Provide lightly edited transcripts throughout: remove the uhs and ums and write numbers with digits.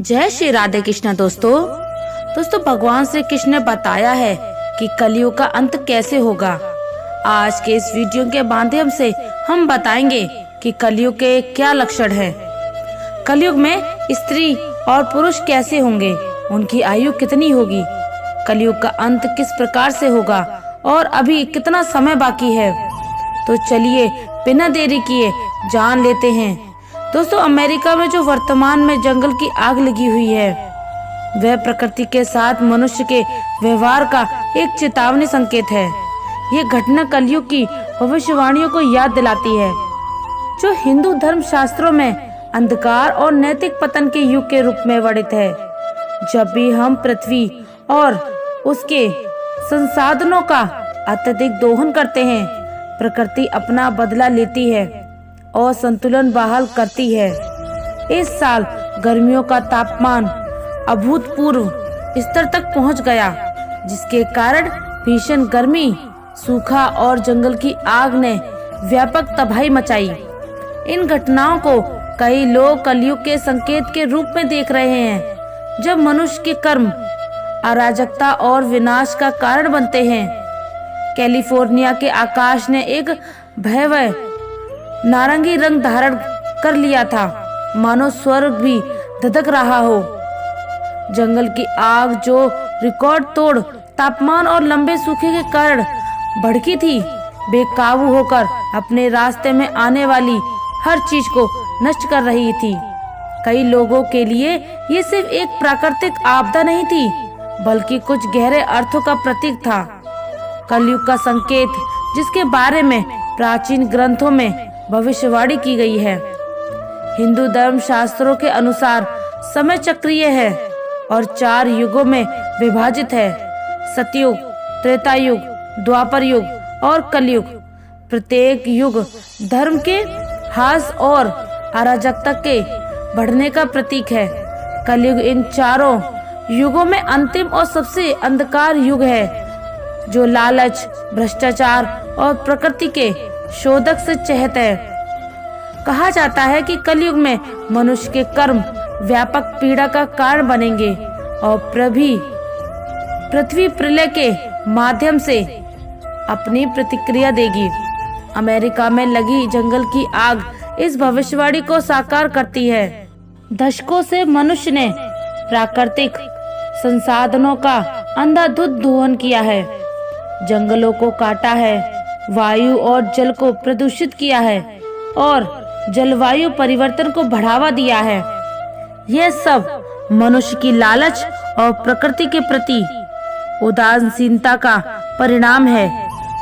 जय श्री राधे कृष्ण। दोस्तों भगवान श्री कृष्ण ने बताया है कि कलयुग का अंत कैसे होगा। आज के इस वीडियो के माध्यम से हम बताएंगे कि कलयुग के क्या लक्षण हैं। कलयुग में स्त्री और पुरुष कैसे होंगे, उनकी आयु कितनी होगी, कलयुग का अंत किस प्रकार से होगा और अभी कितना समय बाकी है। तो चलिए बिना देरी किए जान लेते हैं। दोस्तों अमेरिका में जो वर्तमान में जंगल की आग लगी हुई है, वह प्रकृति के साथ मनुष्य के व्यवहार का एक चेतावनी संकेत है। ये घटना कलयुग की भविष्यवाणियों को याद दिलाती है, जो हिंदू धर्म शास्त्रों में अंधकार और नैतिक पतन के युग के रूप में वर्णित है। जब भी हम पृथ्वी और उसके संसाधनों का अत्यधिक दोहन करते हैं, प्रकृति अपना बदला लेती है और संतुलन बहाल करती है। इस साल गर्मियों का तापमान अभूतपूर्व स्तर तक पहुंच गया, जिसके कारण भीषण गर्मी, सूखा और जंगल की आग ने व्यापक तबाही मचाई। इन घटनाओं को कई लोग कलयुग के संकेत के रूप में देख रहे हैं, जब मनुष्य के कर्म अराजकता और विनाश का कारण बनते हैं। कैलिफोर्निया के आकाश ने एक भयावह नारंगी रंग धारण कर लिया था, मानो स्वर्ग भी धधक रहा हो। जंगल की आग जो रिकॉर्ड तोड़ तापमान और लंबे सूखे के कारण भड़की थी, बेकाबू होकर अपने रास्ते में आने वाली हर चीज को नष्ट कर रही थी। कई लोगों के लिए ये सिर्फ एक प्राकृतिक आपदा नहीं थी, बल्कि कुछ गहरे अर्थों का प्रतीक था। कलयुग का संकेत, जिसके बारे में प्राचीन ग्रंथों में भविष्यवाणी की गई है। हिंदू धर्म शास्त्रों के अनुसार समय चक्रीय है और 4 युगों में विभाजित है: सतयुग, त्रेता युग, द्वापर युग और कलयुग। प्रत्येक युग धर्म के ह्रास और अराजकता के बढ़ने का प्रतीक है। कलयुग इन चारों युगों में अंतिम और सबसे अंधकार युग है, जो लालच, भ्रष्टाचार और प्रकृति के शोधक से चहत है। कहा जाता है कि कलयुग में मनुष्य के कर्म व्यापक पीड़ा का कारण बनेंगे और पृथ्वी प्रलय के माध्यम से अपनी प्रतिक्रिया देगी। अमेरिका में लगी जंगल की आग इस भविष्यवाणी को साकार करती है। दशकों से मनुष्य ने प्राकृतिक संसाधनों का अंधाधुंध दोहन किया है, जंगलों को काटा है, वायु और जल को प्रदूषित किया है और जलवायु परिवर्तन को बढ़ावा दिया है। यह सब मनुष्य की लालच और प्रकृति के प्रति उदासीनता का परिणाम है।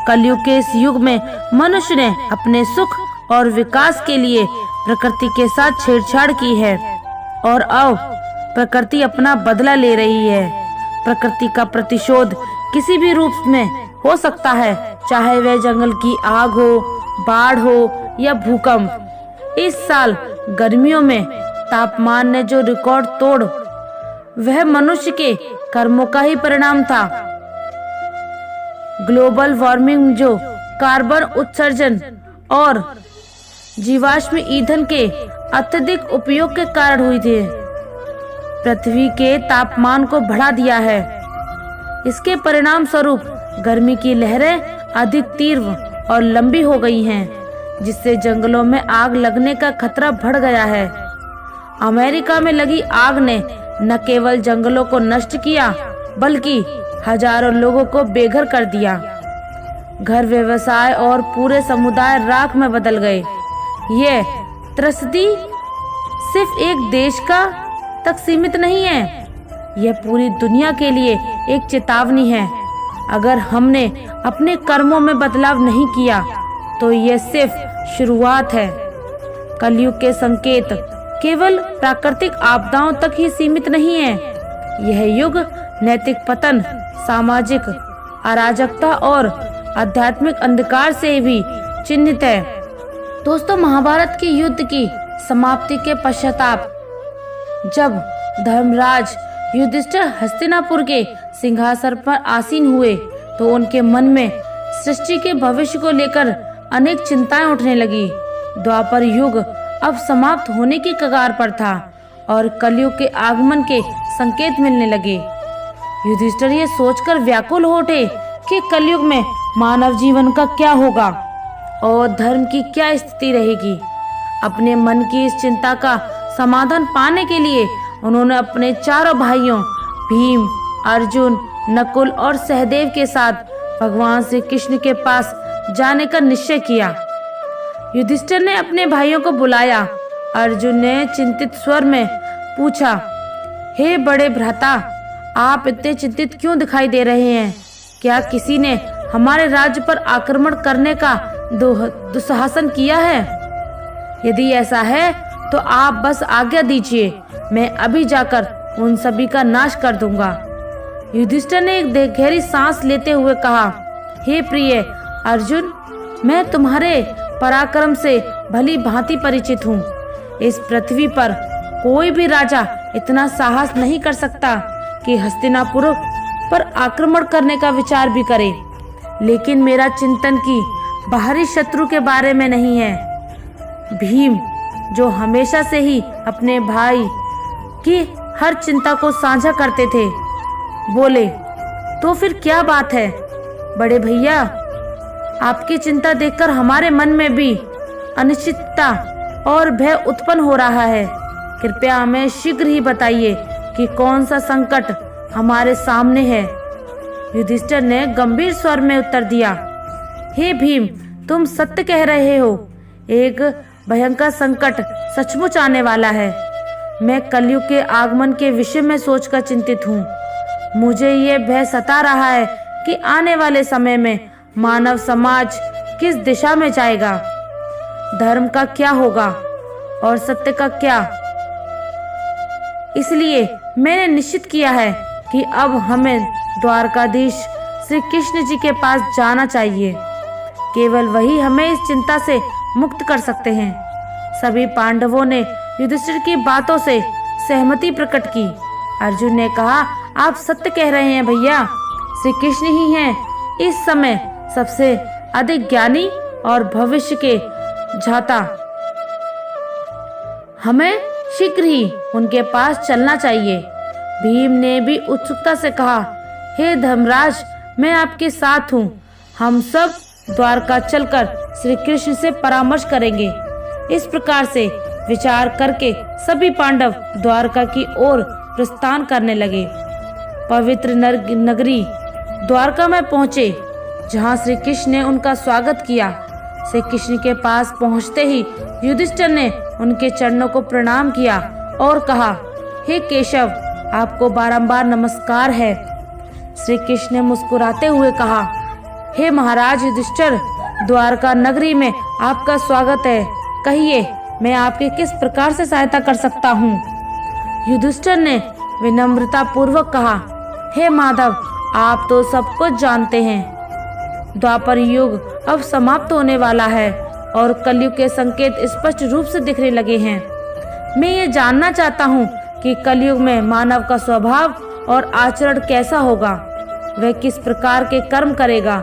कलयुग के इस युग में मनुष्य ने अपने सुख और विकास के लिए प्रकृति के साथ छेड़छाड़ की है और अब प्रकृति अपना बदला ले रही है। प्रकृति का प्रतिशोध किसी भी रूप में हो सकता है, चाहे वह जंगल की आग हो, बाढ़ हो या भूकंप। इस साल गर्मियों में तापमान ने जो रिकॉर्ड तोड़, वह मनुष्य के कर्मों का ही परिणाम था। ग्लोबल वार्मिंग जो कार्बन उत्सर्जन और जीवाश्म ईंधन के अत्यधिक उपयोग के कारण हुई थी, पृथ्वी के तापमान को बढ़ा दिया है। इसके परिणाम स्वरूप गर्मी की लहरें अधिक तीव्र और लंबी हो गई हैं, जिससे जंगलों में आग लगने का खतरा बढ़ गया है। अमेरिका में लगी आग ने न केवल जंगलों को नष्ट किया, बल्कि हजारों लोगों को बेघर कर दिया। घर, व्यवसाय और पूरे समुदाय राख में बदल गए। ये त्रस्ती सिर्फ एक देश का तक सीमित नहीं है, यह पूरी दुनिया के लिए एक चेतावनी है। अगर हमने अपने कर्मों में बदलाव नहीं किया, तो यह सिर्फ शुरुआत है। कलयुग के संकेत केवल प्राकृतिक आपदाओं तक ही सीमित नहीं है। यह युग नैतिक पतन, सामाजिक अराजकता और आध्यात्मिक अंधकार से भी चिन्हित है। दोस्तों महाभारत के युद्ध की समाप्ति के पश्चाताप, जब धर्मराज युधिष्ठिर हस्तिनापुर के सिंहासन पर आसीन हुए, तो उनके मन में सृष्टि के भविष्य को लेकर अनेक चिंताएं उठने लगी। द्वापर युग अब समाप्त होने की कगार पर था और कलयुग के आगमन के संकेत मिलने लगे। युधिष्ठिर ये सोचकर व्याकुल हो उठे कि कलयुग में मानव जीवन का क्या होगा और धर्म की क्या स्थिति रहेगी। अपने मन की इस चिंता का समाधान पाने के लिए उन्होंने अपने चारों भाइयों भीम, अर्जुन, नकुल और सहदेव के साथ भगवान श्री कृष्ण के पास जाने का निश्चय किया। युधिष्ठिर ने अपने भाइयों को बुलाया। अर्जुन ने चिंतित स्वर में पूछा, हे बड़े भ्राता, आप इतने चिंतित क्यों दिखाई दे रहे हैं? क्या किसी ने हमारे राज्य पर आक्रमण करने का दुस्साहसन किया है? यदि ऐसा है तो आप बस आज्ञा दीजिए, मैं अभी जाकर उन सभी का नाश कर दूंगा। युधिष्ठिर ने एक गहरी सांस लेते हुए कहा, हे प्रिय अर्जुन, मैं तुम्हारे पराक्रम से भली भांति परिचित हूँ। इस पृथ्वी पर कोई भी राजा इतना साहस नहीं कर सकता कि हस्तिनापुर पर आक्रमण करने का विचार भी करे। लेकिन मेरा चिंतन की बाहरी शत्रु के बारे में नहीं है। भीम, जो हमेशा से ही अपने भाई की हर चिंता को साझा करते थे, बोले, तो फिर क्या बात है बड़े भैया? आपकी चिंता देखकर हमारे मन में भी अनिश्चितता और भय उत्पन्न हो रहा है। कृपया हमें शीघ्र ही बताइए कि कौन सा संकट हमारे सामने है। युधिष्ठिर ने गंभीर स्वर में उत्तर दिया, हे भीम, तुम सत्य कह रहे हो। एक भयंकर संकट सचमुच आने वाला है। मैं कलयुग के आगमन के विषय में सोचकर चिंतित हूँ। मुझे ये भय सता रहा है कि आने वाले समय में मानव समाज किस दिशा में जाएगा, धर्म का क्या होगा और सत्य का क्या। इसलिए मैंने निश्चित किया है कि अब हमें द्वारकाधीश श्री कृष्ण जी के पास जाना चाहिए। केवल वही हमें इस चिंता से मुक्त कर सकते हैं। सभी पांडवों ने युधिष्ठिर की बातों से सहमति प्रकट की। अर्जुन ने कहा, आप सत्य कह रहे हैं भैया, श्री कृष्ण ही हैं इस समय सबसे अधिक ज्ञानी और भविष्य के जाता। हमें शीघ्र ही उनके पास चलना चाहिए। भीम ने भी उत्सुकता से कहा, हे धर्मराज, मैं आपके साथ हूँ। हम सब द्वारका चलकर श्री कृष्ण से परामर्श करेंगे। इस प्रकार से विचार करके सभी पांडव द्वारका की ओर प्रस्थान करने लगे। पवित्र नगरी द्वारका में पहुँचे, जहाँ श्री कृष्ण ने उनका स्वागत किया। श्री कृष्ण के पास पहुँचते ही युधिष्ठिर ने उनके चरणों को प्रणाम किया और कहा, हे केशव, आपको बारंबार नमस्कार है। श्री कृष्ण ने मुस्कुराते हुए कहा, हे महाराज युधिष्ठिर, द्वारका नगरी में आपका स्वागत है। कहिए, मैं आपकी किस प्रकार से सहायता कर सकता हूँ? युधिष्ठिर ने विनम्रता पूर्वक कहा, हे माधव, आप तो सब कुछ जानते हैं। द्वापर युग अब समाप्त होने वाला है और कलयुग के संकेत स्पष्ट रूप से दिखने लगे हैं। मैं ये जानना चाहता हूँ कि कलयुग में मानव का स्वभाव और आचरण कैसा होगा, वह किस प्रकार के कर्म करेगा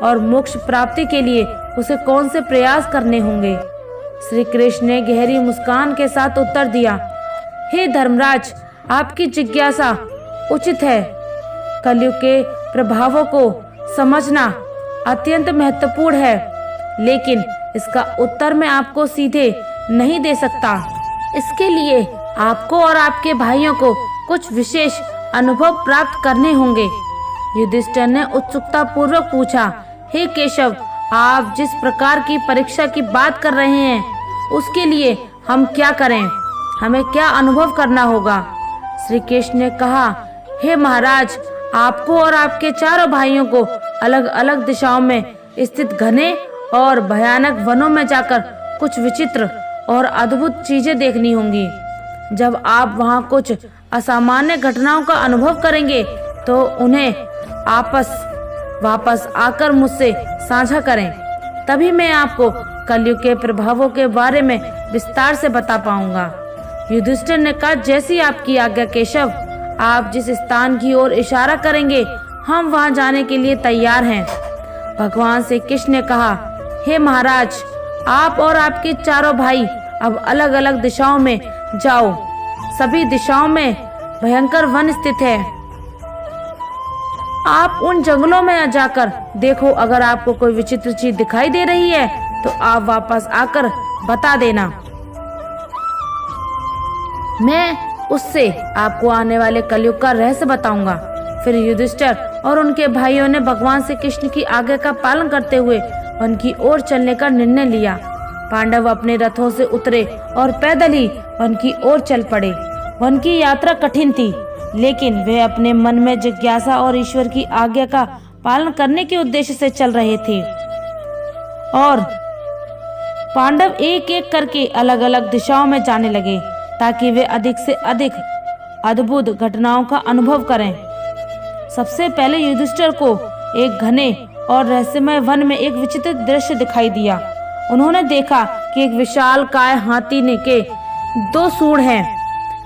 और मोक्ष प्राप्ति के लिए उसे कौन से प्रयास करने होंगे। श्री कृष्ण ने गहरी मुस्कान के साथ उत्तर दिया, हे धर्मराज, आपकी जिज्ञासा उचित है। कलयुग के प्रभावों को समझना अत्यंत महत्वपूर्ण है, लेकिन इसका उत्तर मैं आपको सीधे नहीं दे सकता। इसके लिए आपको और आपके भाइयों को कुछ विशेष अनुभव प्राप्त करने होंगे। युधिष्ठिर ने उत्सुकता पूर्वक पूछा, हे केशव, आप जिस प्रकार की परीक्षा की बात कर रहे हैं, उसके लिए हम क्या करें? हमें क्या अनुभव करना होगा? श्री कृष्ण ने कहा, हे महाराज, आपको और आपके चारों भाइयों को अलग अलग दिशाओं में स्थित घने और भयानक वनों में जाकर कुछ विचित्र और अद्भुत चीजें देखनी होंगी। जब आप वहां कुछ असामान्य घटनाओं का अनुभव करेंगे तो उन्हें वापस आकर मुझसे साझा करें। तभी मैं आपको कलयुग के प्रभावों के बारे में विस्तार से बता पाऊंगा। युधिष्ठिर ने कहा, जैसी आपकी आज्ञा केशव। आप जिस स्थान की ओर इशारा करेंगे, हम वहां जाने के लिए तैयार हैं। भगवान श्री कृष्ण ने कहा, हे महाराज, आप और आपके चारों भाई अब अलग अलग दिशाओं में जाओ। सभी दिशाओं में भयंकर वन स्थित है। आप उन जंगलों में जाकर देखो, अगर आपको कोई विचित्र चीज दिखाई दे रही है तो आप वापस आकर बता देना। मैं उससे आपको आने वाले कलयुग का रहस्य बताऊंगा। फिर युधिष्ठिर और उनके भाइयों ने भगवान श्री कृष्ण की आज्ञा का पालन करते हुए वन की ओर चलने का निर्णय लिया। पांडव अपने रथों से उतरे और पैदल ही वन की ओर चल पड़े। वन की यात्रा कठिन थी, लेकिन वे अपने मन में जिज्ञासा और ईश्वर की आज्ञा का पालन करने के उद्देश्य से चल रहे थे। और पांडव एक एक करके अलग अलग दिशाओं में जाने लगे ताकि वे अधिक से अधिक अद्भुत घटनाओं का अनुभव करें। सबसे पहले युधिष्ठिर को एक घने और रहस्यमय वन में एक विचित्र दृश्य दिखाई दिया। उन्होंने देखा कि एक विशालकाय हाथी के 2 सूंड हैं।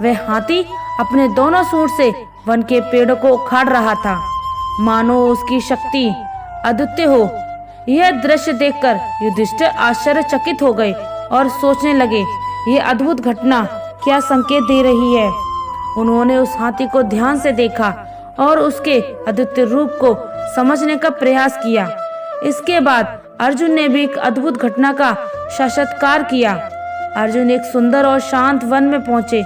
वह हाथी अपने दोनों सूंड से वन के पेड़ों को उखाड़ रहा था, मानो उसकी शक्ति अद्वितीय हो। यह दृश्य देखकर युधिष्ठिर आश्चर्यचकित हो गए और सोचने लगे, ये अद्भुत घटना क्या संकेत दे रही है। उन्होंने उस हाथी को ध्यान से देखा और उसके अद्वितीय रूप को समझने का प्रयास किया। इसके बाद अर्जुन ने भी एक अद्भुत घटना का साक्षात्कार किया। अर्जुन एक सुंदर और शांत वन में पहुंचे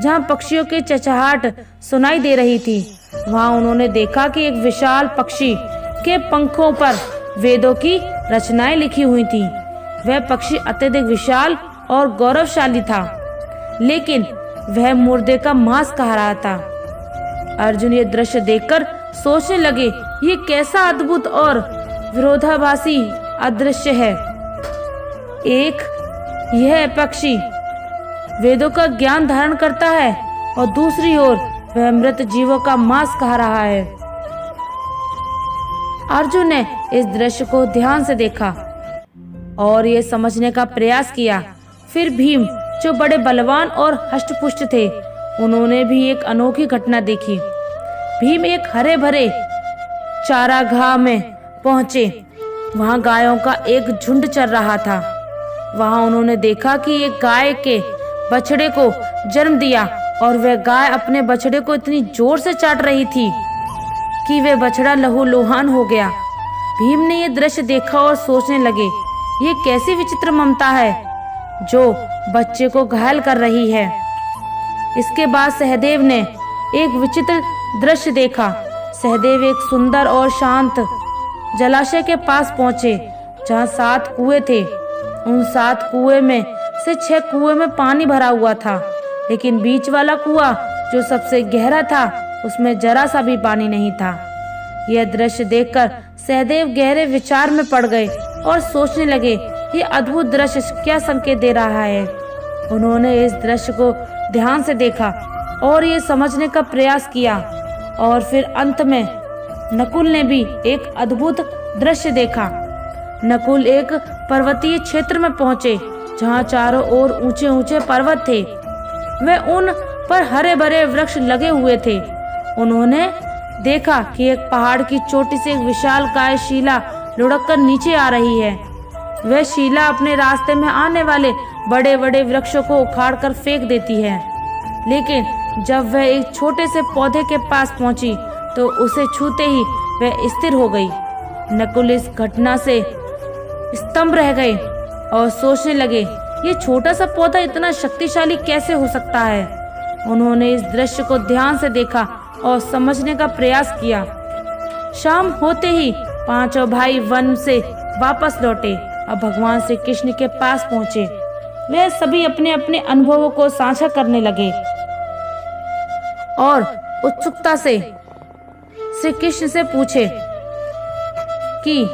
जहां पक्षियों की चहचहाट सुनाई दे रही थी। वहां उन्होंने देखा कि एक विशाल पक्षी के पंखों पर वेदों की रचनाएं लिखी हुई थी। वह पक्षी अत्यधिक विशाल और गौरवशाली था, लेकिन वह मुर्दे का मांस खा रहा था। अर्जुन ये दृश्य देखकर सोचने लगे, ये कैसा अद्भुत और विरोधाभासी अदृश्य है। एक यह पक्षी वेदों का ज्ञान धारण करता है और दूसरी ओर वह मृत जीवों का मांस खा रहा है। अर्जुन ने इस दृश्य को ध्यान से देखा और ये समझने का प्रयास किया। फिर भीम, जो बड़े बलवान और हष्टपुष्ट थे, उन्होंने भी एक अनोखी घटना देखी। भीम एक हरे भरे चारागाह में पहुंचे। वहां गायों का एक झुंड चल रहा था। वहां उन्होंने देखा कि एक गाय के बछड़े को जन्म दिया और वह गाय अपने बछड़े को इतनी जोर से चाट रही थी कि वह बछड़ा लहूलुहान हो गया। भीम ने यह दृश्य देखा और सोचने लगे, ये कैसी विचित्र ममता है जो बच्चे को घायल कर रही है। इसके बाद सहदेव ने एक विचित्र दृश्य देखा। सहदेव एक सुंदर और शांत जलाशय के पास पहुंचे जहां 7 कुएं थे। उन 7 कुएं में से 6 कुएं में पानी भरा हुआ था, लेकिन बीच वाला कुआं जो सबसे गहरा था उसमें जरा सा भी पानी नहीं था। यह दृश्य देखकर सहदेव गहरे विचार में पड़ गए और सोचने लगे, ये अद्भुत दृश्य क्या संकेत दे रहा है। उन्होंने इस दृश्य को ध्यान से देखा और ये समझने का प्रयास किया। और फिर अंत में नकुल ने भी एक अद्भुत दृश्य देखा। नकुल एक पर्वतीय क्षेत्र में पहुंचे जहां चारों ओर ऊंचे ऊंचे पर्वत थे। वे उन पर हरे भरे वृक्ष लगे हुए थे। उन्होंने देखा कि एक पहाड़ की चोटी से एक विशालकाय शिला लुढ़ककर नीचे आ रही है। वह शिला अपने रास्ते में आने वाले बड़े बड़े वृक्षों को उखाड़कर फेंक देती है, लेकिन जब वह एक छोटे से पौधे के पास पहुंची तो उसे छूते ही वह स्थिर हो गई। नकुल इस घटना से स्तंभ रह गए और सोचने लगे, ये छोटा सा पौधा इतना शक्तिशाली कैसे हो सकता है। उन्होंने इस दृश्य को ध्यान से देखा और समझने का प्रयास किया। शाम होते ही 5 भाई वन से वापस लौटे और भगवान श्री कृष्ण के पास पहुंचे। वे सभी अपने अपने अनुभवों को साझा करने लगे और उत्सुकता से श्री कृष्ण से पूछे कि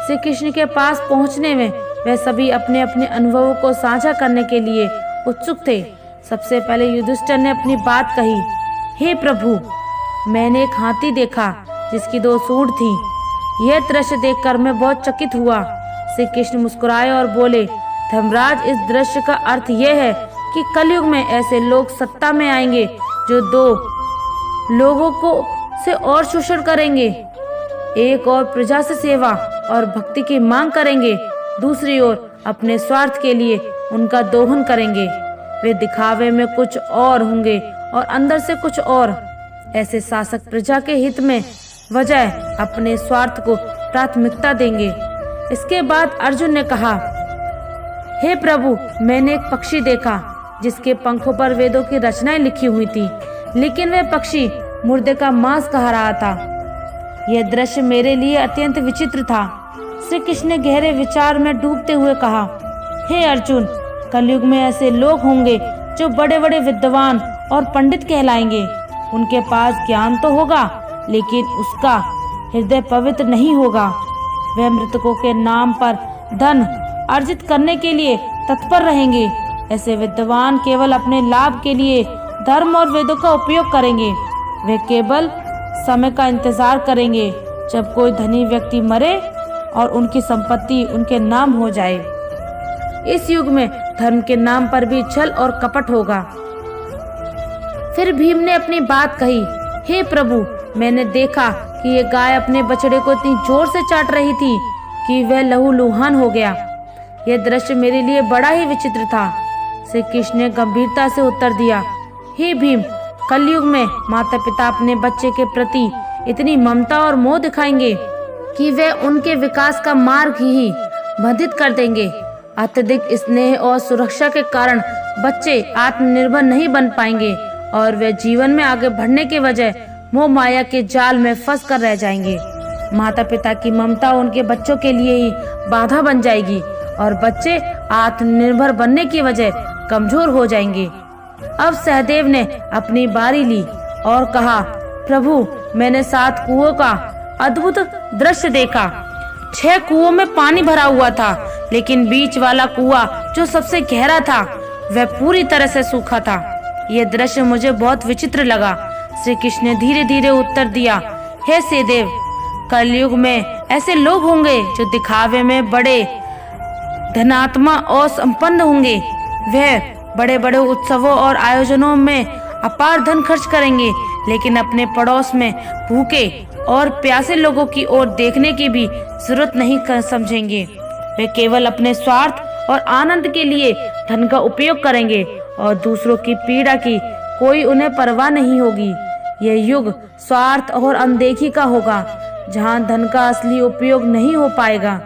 श्री कृष्ण के पास पहुंचने में वे सभी अपने अपने अनुभवों को साझा करने के लिए उत्सुक थे। सबसे पहले युधिष्ठिर ने अपनी बात कही, हे प्रभु, मैंने एक हाथी देखा जिसकी 2 सूंड थी। यह दृश्य देखकर मैं बहुत चकित हुआ। श्री कृष्ण मुस्कुराए और बोले, धर्मराज, इस दृश्य का अर्थ यह है कि कलयुग में ऐसे लोग सत्ता में आएंगे जो 2 लोगों को से और शोषण करेंगे। एक और प्रजा से सेवा और भक्ति की मांग करेंगे, दूसरी ओर अपने स्वार्थ के लिए उनका दोहन करेंगे। वे दिखावे में कुछ और होंगे और अंदर से कुछ और। ऐसे शासक प्रजा के हित में बजाय अपने स्वार्थ को प्राथमिकता देंगे। इसके बाद अर्जुन ने कहा, हे प्रभु, मैंने एक पक्षी देखा जिसके पंखों पर वेदों की रचनाएं लिखी हुई थी, लेकिन वह पक्षी मुर्दे का मांस खा रहा था। यह दृश्य मेरे लिए अत्यंत विचित्र था। श्री कृष्ण ने गहरे विचार में डूबते हुए कहा, हे अर्जुन, कलयुग में ऐसे लोग होंगे जो बड़े बड़े विद्वान और पंडित कहलाएंगे। उनके पास ज्ञान तो होगा, लेकिन उसका हृदय पवित्र नहीं होगा। वे मृतकों के नाम पर धन अर्जित करने के लिए तत्पर रहेंगे। ऐसे विद्वान केवल अपने लाभ के लिए धर्म और वेदों का उपयोग करेंगे। वे केवल समय का इंतजार करेंगे जब कोई धनी व्यक्ति मरे और उनकी संपत्ति उनके नाम हो जाए। इस युग में धर्म के नाम पर भी छल और कपट होगा। फिर भीम ने अपनी बात कही, हे प्रभु, मैंने देखा कि ये गाय अपने बछड़े को इतनी जोर से चाट रही थी कि वह लहूलुहान हो गया। यह दृश्य मेरे लिए बड़ा ही विचित्र था। श्री कृष्ण ने गंभीरता से उत्तर दिया, हे भीम, कलयुग में माता पिता अपने बच्चे के प्रति इतनी ममता और मोह दिखाएंगे कि वे उनके विकास का मार्ग ही बाधित कर देंगे। अत्यधिक स्नेह और सुरक्षा के कारण बच्चे आत्मनिर्भर नहीं बन पाएंगे और वे जीवन में आगे बढ़ने के बजाय मोह माया के जाल में फंस कर रह जाएंगे। माता पिता की ममता उनके बच्चों के लिए ही बाधा बन जाएगी और बच्चे आत्मनिर्भर बनने की वजह कमजोर हो जाएंगे। अब सहदेव ने अपनी बारी ली और कहा, प्रभु, मैंने 7 कुओं का अद्भुत दृश्य देखा। 6 कुओं में पानी भरा हुआ था, लेकिन बीच वाला कुआं जो सबसे गहरा था वह पूरी तरह से सूखा था। यह दृश्य मुझे बहुत विचित्र लगा। श्री कृष्ण ने धीरे धीरे उत्तर दिया, हे सहदेव, कलयुग में ऐसे लोग होंगे जो दिखावे में बड़े धनात्मा और संपन्न होंगे। वह बड़े बड़े उत्सवों और आयोजनों में अपार धन खर्च करेंगे, लेकिन अपने पड़ोस में भूखे और प्यासे लोगों की ओर देखने की भी जरूरत नहीं समझेंगे। वे केवल अपने स्वार्थ और आनंद के लिए धन का उपयोग करेंगे और दूसरों की पीड़ा की कोई उन्हें परवाह नहीं होगी। यह युग स्वार्थ और अनदेखी का होगा, जहां धन का असली उपयोग नहीं हो पाएगा।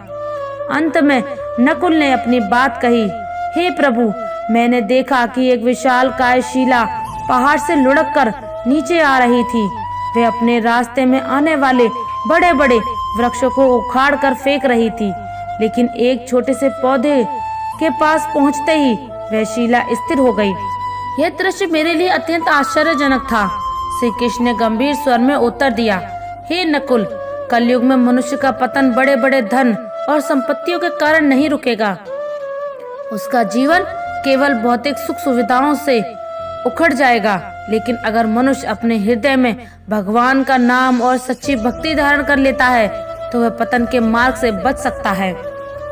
अंत में नकुल ने अपनी बात कही, हे प्रभु, मैंने देखा कि एक विशालकाय शिला पहाड़ से लुढ़क कर नीचे आ रही थी। वे अपने रास्ते में आने वाले बड़े बड़े वृक्षों को उखाड़ कर फेंक रही थी, लेकिन एक छोटे से पौधे के पास पहुंचते ही वह शिला स्थिर हो गई। यह दृश्य मेरे लिए अत्यंत आश्चर्यजनक था। श्री कृष्ण ने गंभीर स्वर में उत्तर दिया, हे नकुल, कलयुग में मनुष्य का पतन बड़े बड़े धन और संपत्तियों के कारण नहीं रुकेगा। उसका जीवन केवल भौतिक सुख सुविधाओं से उखड़ जाएगा, लेकिन अगर मनुष्य अपने हृदय में भगवान का नाम और सच्ची भक्ति धारण कर लेता है तो वह पतन के मार्ग से बच सकता है।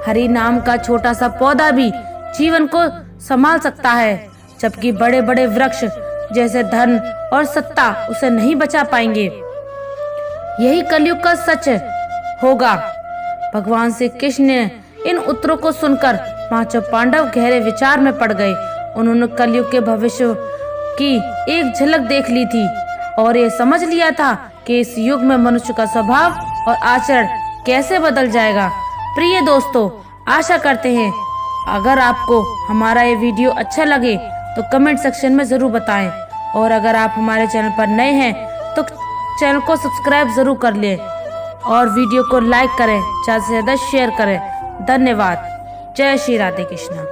हरि नाम का छोटा सा पौधा भी जीवन को संभाल सकता है, जबकि बड़े बड़े वृक्ष जैसे धन और सत्ता उसे नहीं बचा पाएंगे। यही कलयुग का सच होगा। भगवान श्री कृष्ण ने इन उत्तरों को सुनकर 5 पांडव गहरे विचार में पड़ गए। उन्होंने कलयुग के भविष्य की एक झलक देख ली थी और ये समझ लिया था कि इस युग में मनुष्य का स्वभाव और आचरण कैसे बदल जाएगा। प्रिय दोस्तों, आशा करते हैं अगर आपको हमारा ये वीडियो अच्छा लगे तो कमेंट सेक्शन में जरूर बताएं, और अगर आप हमारे चैनल पर नए हैं तो चैनल को सब्सक्राइब जरूर कर लें और वीडियो को लाइक करें, ज़्यादा से ज़्यादा शेयर करें। धन्यवाद। जय श्री राधे कृष्णा।